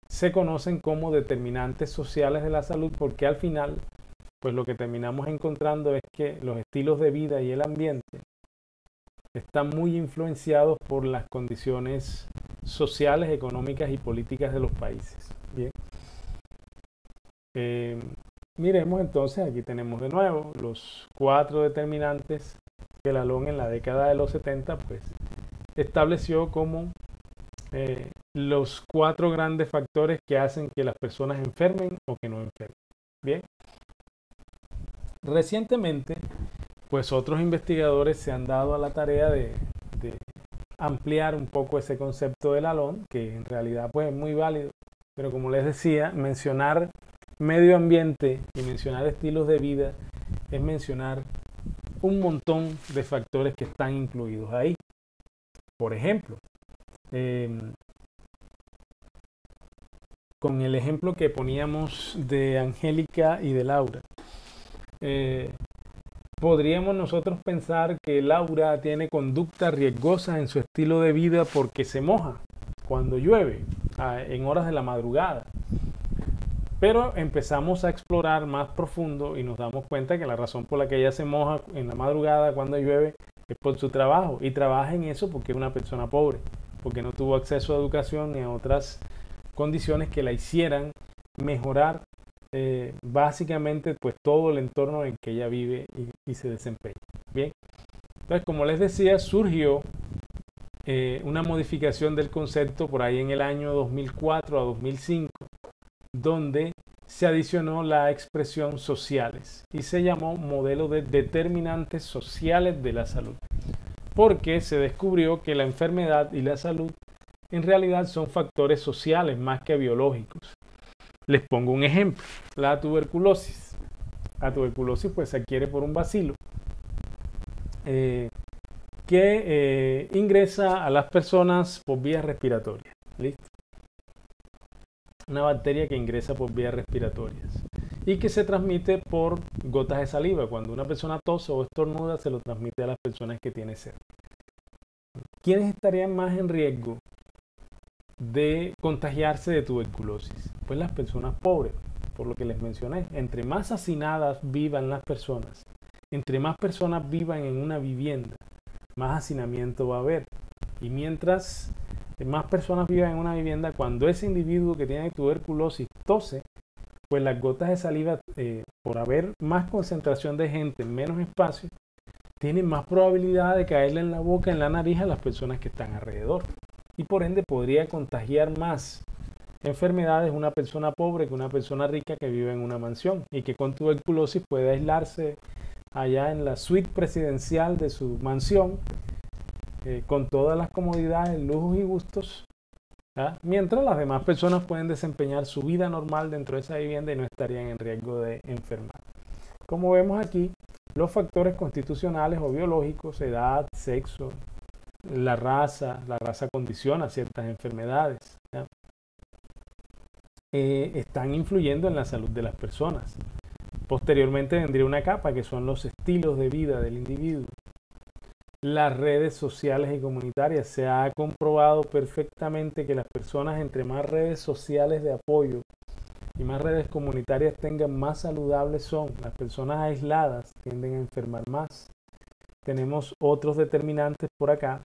[SPEAKER 1] se conocen como determinantes sociales de la salud porque al final pues lo que terminamos encontrando es que los estilos de vida y el ambiente están muy influenciados por las condiciones sociales, económicas y políticas de los países. Bien. Miremos entonces, aquí tenemos de nuevo los 4 determinantes que Lalonde en la década de los 70 pues estableció como los 4 grandes factores que hacen que las personas enfermen o que no enfermen. Bien. Recientemente, pues otros investigadores se han dado a la tarea de ampliar un poco ese concepto de Lalonde, que en realidad pues es muy válido, pero como les decía, mencionar medio ambiente y mencionar estilos de vida es mencionar un montón de factores que están incluidos ahí. Por ejemplo, con el ejemplo que poníamos de Angélica y de Laura, podríamos nosotros pensar que Laura tiene conducta riesgosa en su estilo de vida porque se moja cuando llueve, en horas de la madrugada. Pero empezamos a explorar más profundo y nos damos cuenta que la razón por la que ella se moja en la madrugada cuando llueve es por su trabajo. Y trabaja en eso porque es una persona pobre, porque no tuvo acceso a educación ni a otras condiciones que la hicieran mejorar básicamente pues todo el entorno en que ella vive y se desempeña. Bien, entonces como les decía, surgió una modificación del concepto por ahí en el año 2004 a 2005, donde se adicionó la expresión sociales y se llamó modelo de determinantes sociales de la salud, porque se descubrió que la enfermedad y la salud en realidad son factores sociales más que biológicos. Les pongo un ejemplo, la tuberculosis. La tuberculosis pues se adquiere por un bacilo que ingresa a las personas por vías respiratorias. ¿Listo? Una bacteria que ingresa por vías respiratorias y que se transmite por gotas de saliva. Cuando una persona tose o estornuda, se lo transmite a las personas que tienen sed. ¿Quiénes estarían más en riesgo de contagiarse de tuberculosis? Pues las personas pobres, por lo que les mencioné. Entre más hacinadas vivan las personas, entre más personas vivan en una vivienda, más hacinamiento va a haber. Y mientras más personas vivan en una vivienda, cuando ese individuo que tiene tuberculosis tose, pues las gotas de saliva, por haber más concentración de gente en menos espacio, tienen más probabilidad de caerle en la boca, en la nariz a las personas que están alrededor. Y por ende podría contagiar más enfermedades una persona pobre que una persona rica que vive en una mansión y que con tuberculosis puede aislarse allá en la suite presidencial de su mansión con todas las comodidades, lujos y gustos, mientras las demás personas pueden desempeñar su vida normal dentro de esa vivienda y no estarían en riesgo de enfermar. Como vemos aquí, los factores constitucionales o biológicos, edad, sexo, la raza condiciona ciertas enfermedades, están influyendo en la salud de las personas. Posteriormente vendría una capa que son los estilos de vida del individuo. Las redes sociales y comunitarias. Se ha comprobado perfectamente que las personas, entre más redes sociales de apoyo y más redes comunitarias tengan, más saludables son. Las personas aisladas tienden a enfermar más. Tenemos otros determinantes por acá,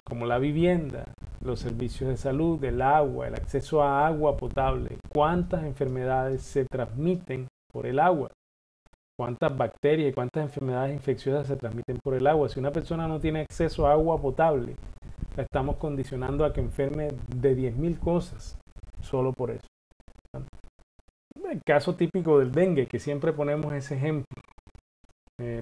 [SPEAKER 1] como la vivienda, los servicios de salud, el agua, el acceso a agua potable. ¿Cuántas enfermedades se transmiten por el agua? ¿Cuántas bacterias y cuántas enfermedades infecciosas se transmiten por el agua? Si una persona no tiene acceso a agua potable, la estamos condicionando a que enferme de 10.000 cosas solo por eso. El caso típico del dengue, que siempre ponemos ese ejemplo.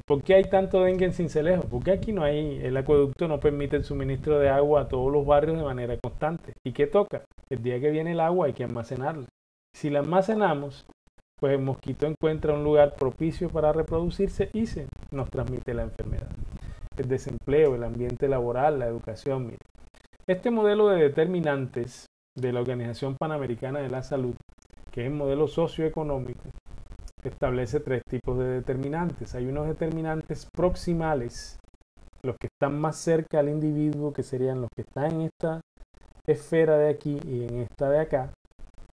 [SPEAKER 1] ¿Por qué hay tanto dengue en Sincelejo? Porque aquí no hay, el acueducto no permite el suministro de agua a todos los barrios de manera constante. ¿Y qué toca? El día que viene el agua hay que almacenarla. Si la almacenamos, pues el mosquito encuentra un lugar propicio para reproducirse y se nos transmite la enfermedad. El desempleo, el ambiente laboral, la educación. Mire. Este modelo de determinantes de la Organización Panamericana de la Salud, que es el modelo socioeconómico, establece 3 tipos de determinantes. Hay unos determinantes proximales, los que están más cerca al individuo, que serían los que están en esta esfera de aquí y en esta de acá,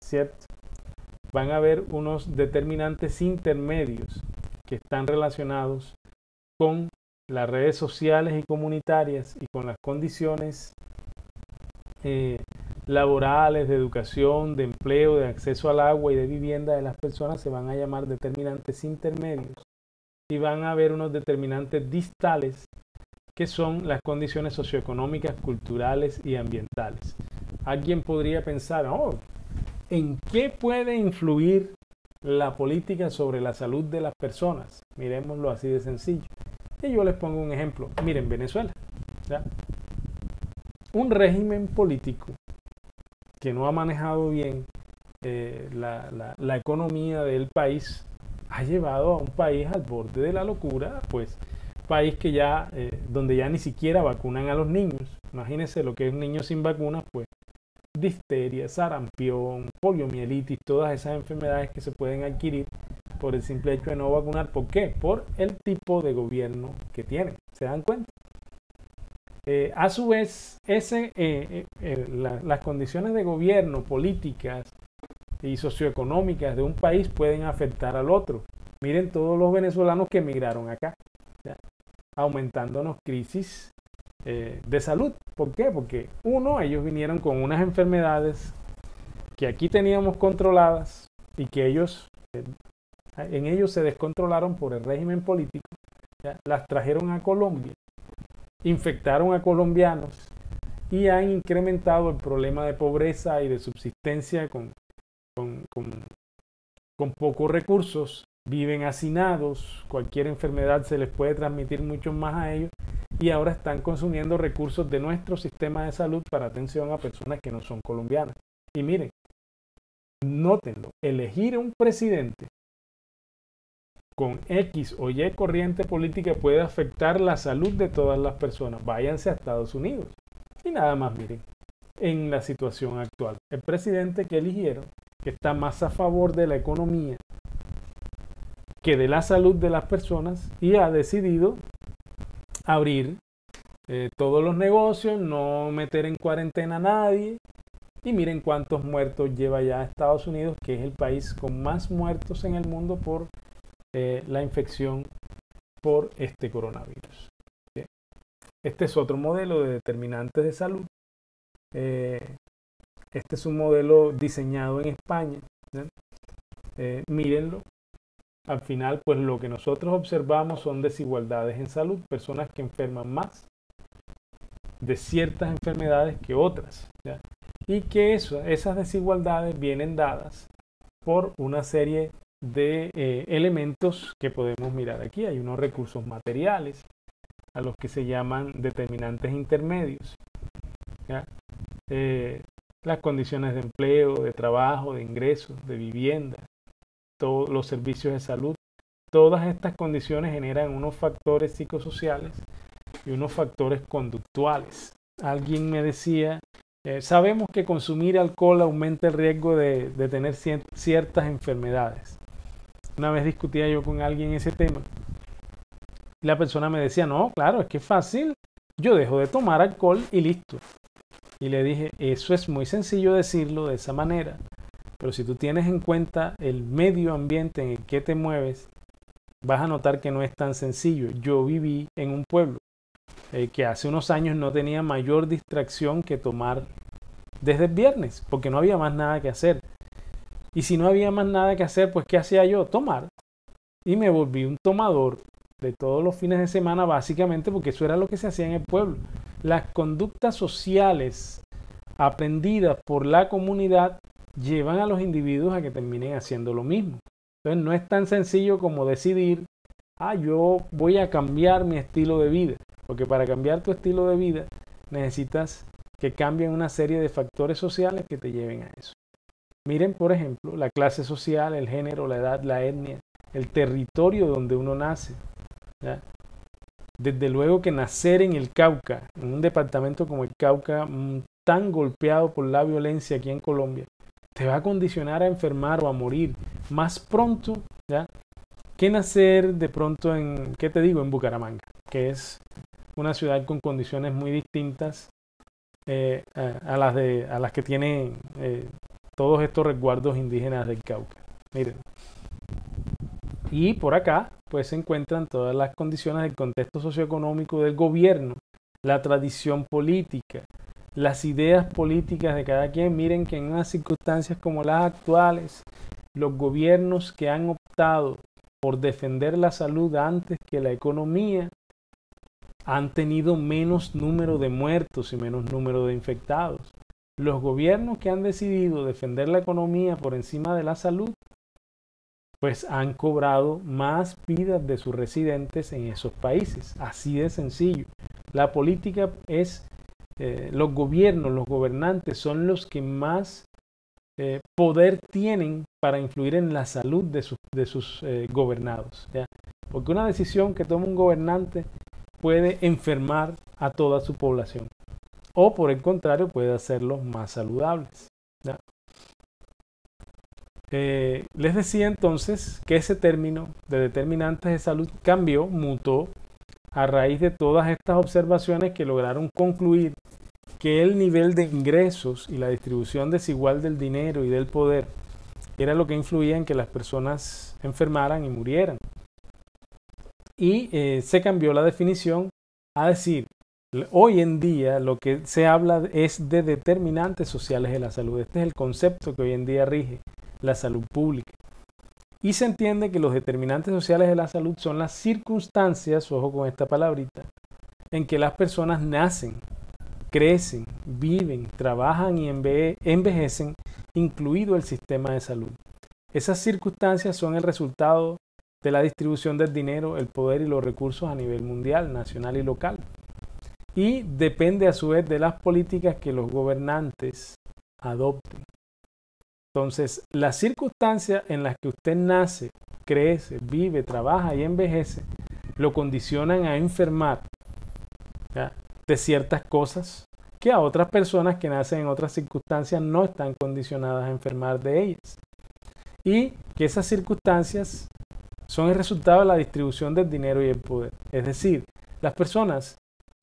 [SPEAKER 1] ¿cierto? Van a haber unos determinantes intermedios que están relacionados con las redes sociales y comunitarias y con las condiciones laborales, de educación, de empleo, de acceso al agua y de vivienda de las personas se van a llamar determinantes intermedios y van a haber unos determinantes distales que son las condiciones socioeconómicas, culturales y ambientales. Alguien podría pensar, oh, ¿en qué puede influir la política sobre la salud de las personas? Miremoslo así de sencillo. Y yo les pongo un ejemplo. Miren, Venezuela, ¿ya? Un régimen político que no ha manejado bien la economía del país ha llevado a un país al borde de la locura, pues país que ya donde ya ni siquiera vacunan a los niños. Imagínense lo que es un niño sin vacunas, pues difteria, sarampión, poliomielitis, todas esas enfermedades que se pueden adquirir por el simple hecho de no vacunar. ¿Por qué? Por el tipo de gobierno que tienen. ¿Se dan cuenta? A su vez, las condiciones de gobierno, políticas y socioeconómicas de un país pueden afectar al otro. Miren todos los venezolanos que emigraron acá, ¿ya? Aumentándonos crisis de salud. ¿Por qué? Porque ellos vinieron con unas enfermedades que aquí teníamos controladas y que en ellos se descontrolaron por el régimen político, ¿ya? Las trajeron a Colombia, infectaron a colombianos y han incrementado el problema de pobreza y de subsistencia con pocos recursos. Viven hacinados, cualquier enfermedad se les puede transmitir mucho más a ellos y ahora están consumiendo recursos de nuestro sistema de salud para atención a personas que no son colombianas. Y miren, nótenlo, elegir un presidente con X o Y corriente política puede afectar la salud de todas las personas. Váyanse a Estados Unidos. Y nada más, miren, en la situación actual, el presidente que eligieron, que está más a favor de la economía que de la salud de las personas, y ha decidido abrir todos los negocios, no meter en cuarentena a nadie. Y miren cuántos muertos lleva ya Estados Unidos, que es el país con más muertos en el mundo por la infección por este coronavirus. ¿Sí? Este es otro modelo de determinantes de salud. Este es un modelo diseñado en España. Mírenlo. Al final, pues lo que nosotros observamos son desigualdades en salud, personas que enferman más de ciertas enfermedades que otras, ¿ya? Y que esas desigualdades vienen dadas por una serie de elementos que podemos mirar aquí. Hay unos recursos materiales a los que se llaman determinantes intermedios, ¿ya? Las condiciones de empleo, de trabajo, de ingresos, de vivienda, todos los servicios de salud. Todas estas condiciones generan unos factores psicosociales y unos factores conductuales. Alguien me decía, sabemos que consumir alcohol aumenta el riesgo de tener ciertas enfermedades. Una vez discutía yo con alguien ese tema y la persona me decía, no, claro, es que es fácil, yo dejo de tomar alcohol y listo. Y le dije, eso es muy sencillo decirlo de esa manera, pero si tú tienes en cuenta el medio ambiente en el que te mueves, vas a notar que no es tan sencillo. Yo viví en un pueblo que hace unos años no tenía mayor distracción que tomar desde el viernes, porque no había más nada que hacer. Y si no había más nada que hacer, pues ¿qué hacía yo? Tomar. Y me volví un tomador de todos los fines de semana, básicamente porque eso era lo que se hacía en el pueblo. Las conductas sociales aprendidas por la comunidad llevan a los individuos a que terminen haciendo lo mismo. Entonces no es tan sencillo como decidir, yo voy a cambiar mi estilo de vida, porque para cambiar tu estilo de vida necesitas que cambien una serie de factores sociales que te lleven a eso. Miren, por ejemplo, la clase social, el género, la edad, la etnia, el territorio donde uno nace, ¿ya? Desde luego que nacer en el Cauca, en un departamento como el Cauca, tan golpeado por la violencia aquí en Colombia, te va a condicionar a enfermar o a morir más pronto, ¿ya?, que nacer de pronto en Bucaramanga, que es una ciudad con condiciones muy distintas a las que tienen todos estos resguardos indígenas del Cauca. Miren. Y por acá pues se encuentran todas las condiciones del contexto socioeconómico del gobierno, la tradición política, las ideas políticas de cada quien. Miren que en unas circunstancias como las actuales, los gobiernos que han optado por defender la salud antes que la economía han tenido menos número de muertos y menos número de infectados. Los gobiernos que han decidido defender la economía por encima de la salud, pues han cobrado más vidas de sus residentes en esos países. Así de sencillo. La política es, los gobiernos, los gobernantes son los que más poder tienen para influir en la salud de sus gobernados, ¿ya? Porque una decisión que toma un gobernante puede enfermar a toda su población, o por el contrario puede hacerlos más saludables, ¿ya? Les decía entonces que ese término de determinantes de salud cambió, mutó a raíz de todas estas observaciones que lograron concluir que el nivel de ingresos y la distribución desigual del dinero y del poder era lo que influía en que las personas enfermaran y murieran. Y se cambió la definición a decir, hoy en día lo que se habla es de determinantes sociales de la salud. Este es el concepto que hoy en día rige la salud pública. Y se entiende que los determinantes sociales de la salud son las circunstancias, ojo con esta palabrita, en que las personas nacen, crecen, viven, trabajan y envejecen, incluido el sistema de salud. Esas circunstancias son el resultado de la distribución del dinero, el poder y los recursos a nivel mundial, nacional y local. Y depende a su vez de las políticas que los gobernantes adopten. Entonces, las circunstancias en las que usted nace, crece, vive, trabaja y envejece, lo condicionan a enfermar, ¿ya?, de ciertas cosas que a otras personas que nacen en otras circunstancias no están condicionadas a enfermar de ellas. Y que esas circunstancias son el resultado de la distribución del dinero y el poder. Es decir, las personas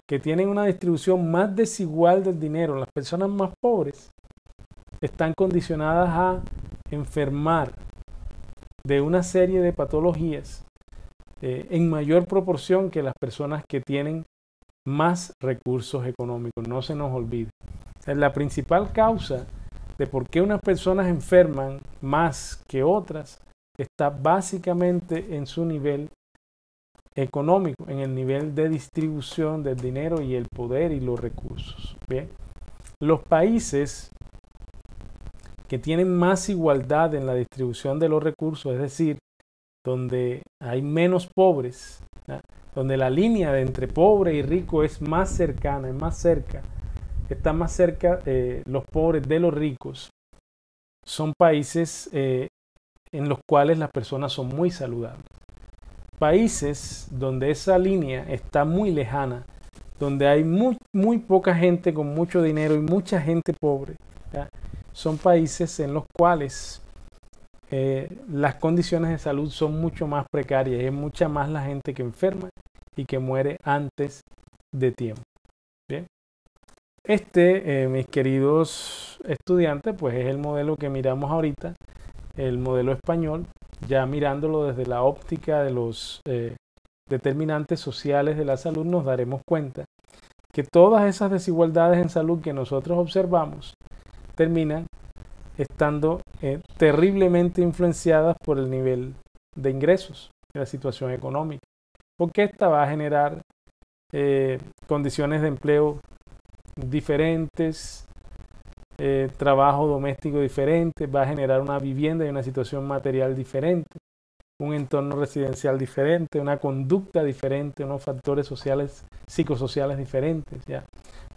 [SPEAKER 1] que tienen una distribución más desigual del dinero, las personas más pobres, están condicionadas a enfermar de una serie de patologías en mayor proporción que las personas que tienen más recursos económicos. No se nos olvide. La principal causa de por qué unas personas enferman más que otras está básicamente en su nivel económico, en el nivel de distribución del dinero y el poder y los recursos. Bien, los países que tienen más igualdad en la distribución de los recursos, es decir, donde hay menos pobres, ¿ya?, donde la línea de entre pobre y rico es más cercana, es más cerca, está más cerca los pobres de los ricos, son países en los cuales las personas son muy saludables. Países donde esa línea está muy lejana, donde hay muy poca gente con mucho dinero y mucha gente pobre, ¿ya?, son países en los cuales las condiciones de salud son mucho más precarias, es mucha más la gente que enferma y que muere antes de tiempo. Bien, mis queridos estudiantes, pues es el modelo que miramos ahorita, el modelo español, ya mirándolo desde la óptica de los determinantes sociales de la salud, nos daremos cuenta que todas esas desigualdades en salud que nosotros observamos terminan estando terriblemente influenciadas por el nivel de ingresos, de la situación económica, porque esta va a generar condiciones de empleo diferentes, trabajo doméstico diferente, va a generar una vivienda y una situación material diferente, un entorno residencial diferente, una conducta diferente, unos factores sociales, psicosociales diferentes, ¿ya?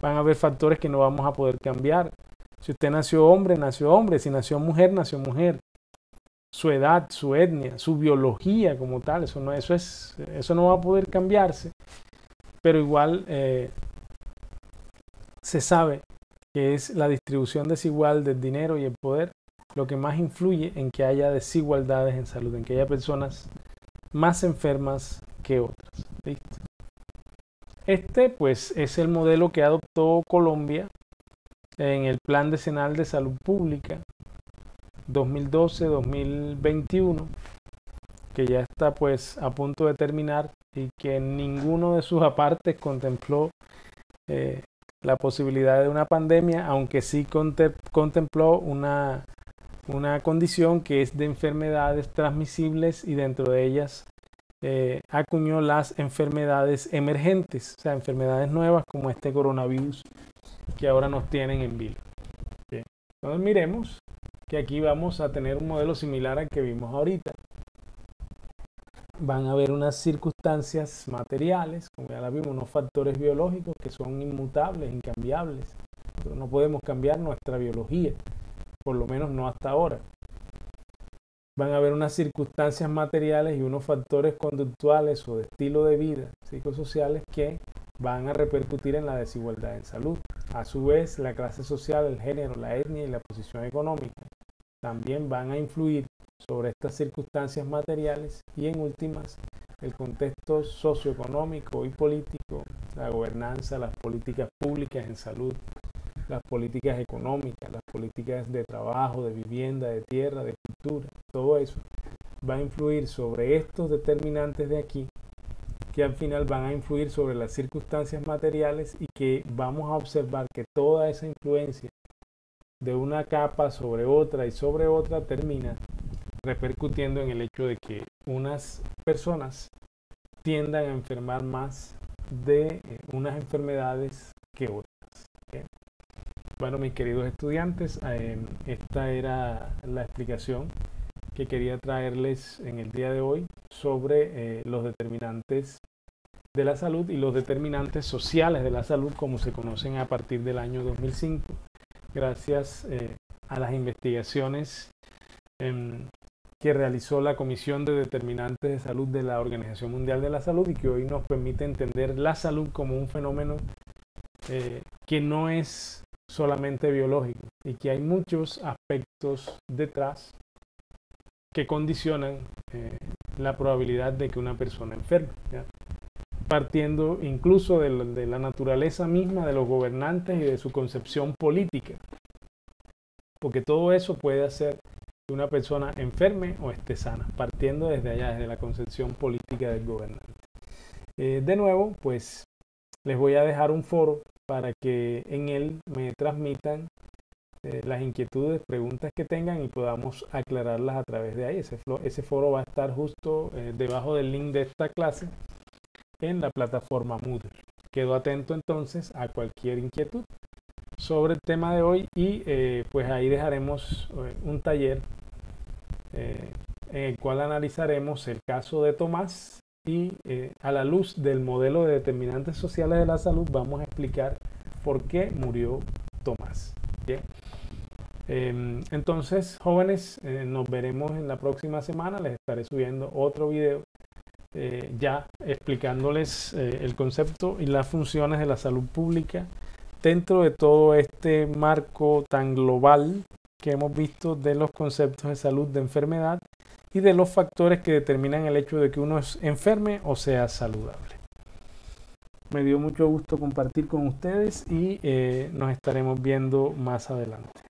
[SPEAKER 1] Van a haber factores que no vamos a poder cambiar. Si usted nació hombre, nació hombre. Si nació mujer, nació mujer. Su edad, su etnia, su biología como tal, eso no va a poder cambiarse. Pero igual se sabe que es la distribución desigual del dinero y el poder lo que más influye en que haya desigualdades en salud, en que haya personas más enfermas que otras. ¿Listo? Pues es el modelo que adoptó Colombia en el Plan Decenal de Salud Pública 2012-2021, que ya está pues a punto de terminar y que ninguno de sus apartes contempló la posibilidad de una pandemia, aunque sí contempló una condición que es de enfermedades transmisibles y dentro de ellas acuñó las enfermedades emergentes, o sea, enfermedades nuevas como este coronavirus que ahora nos tienen en vilo. Bien. Entonces miremos que aquí vamos a tener un modelo similar al que vimos ahorita. Van a haber unas circunstancias materiales, como ya la vimos, unos factores biológicos que son inmutables, incambiables. Nosotros no podemos cambiar nuestra biología, por lo menos no hasta ahora. Van a haber unas circunstancias materiales y unos factores conductuales o de estilo de vida psicosociales que van a repercutir en la desigualdad en salud. A su vez, la clase social, el género, la etnia y la posición económica también van a influir sobre estas circunstancias materiales y en últimas el contexto socioeconómico y político, la gobernanza, las políticas públicas en salud, las políticas económicas, las políticas de trabajo, de vivienda, de tierra, de cultura, todo eso va a influir sobre estos determinantes de aquí que al final van a influir sobre las circunstancias materiales y que vamos a observar que toda esa influencia de una capa sobre otra y sobre otra termina repercutiendo en el hecho de que unas personas tiendan a enfermar más de unas enfermedades que otras. ¿Okay? Bueno, mis queridos estudiantes, esta era la explicación que quería traerles en el día de hoy sobre los determinantes de la salud y los determinantes sociales de la salud como se conocen a partir del año 2005, gracias a las investigaciones que realizó la Comisión de Determinantes de Salud de la Organización Mundial de la Salud y que hoy nos permite entender la salud como un fenómeno que no es solamente biológico y que hay muchos aspectos detrás que condicionan la probabilidad de que una persona enferme, ¿ya? Partiendo incluso de la naturaleza misma de los gobernantes y de su concepción política, porque todo eso puede hacer que una persona enferme o esté sana, partiendo desde allá, desde la concepción política del gobernante. De nuevo, pues les voy a dejar un foro para que en él me transmitan las inquietudes, preguntas que tengan y podamos aclararlas a través de ahí. Ese foro va a estar justo debajo del link de esta clase en la plataforma Moodle. Quedo atento entonces a cualquier inquietud sobre el tema de hoy y pues ahí dejaremos un taller en el cual analizaremos el caso de Tomás y a la luz del modelo de determinantes sociales de la salud vamos a explicar por qué murió Tomás. ¿Bien? Entonces, jóvenes, nos veremos en la próxima semana. Les estaré subiendo otro video ya explicándoles el concepto y las funciones de la salud pública dentro de todo este marco tan global que hemos visto de los conceptos de salud, de enfermedad y de los factores que determinan el hecho de que uno es enferme o sea saludable. Me dio mucho gusto compartir con ustedes y nos estaremos viendo más adelante.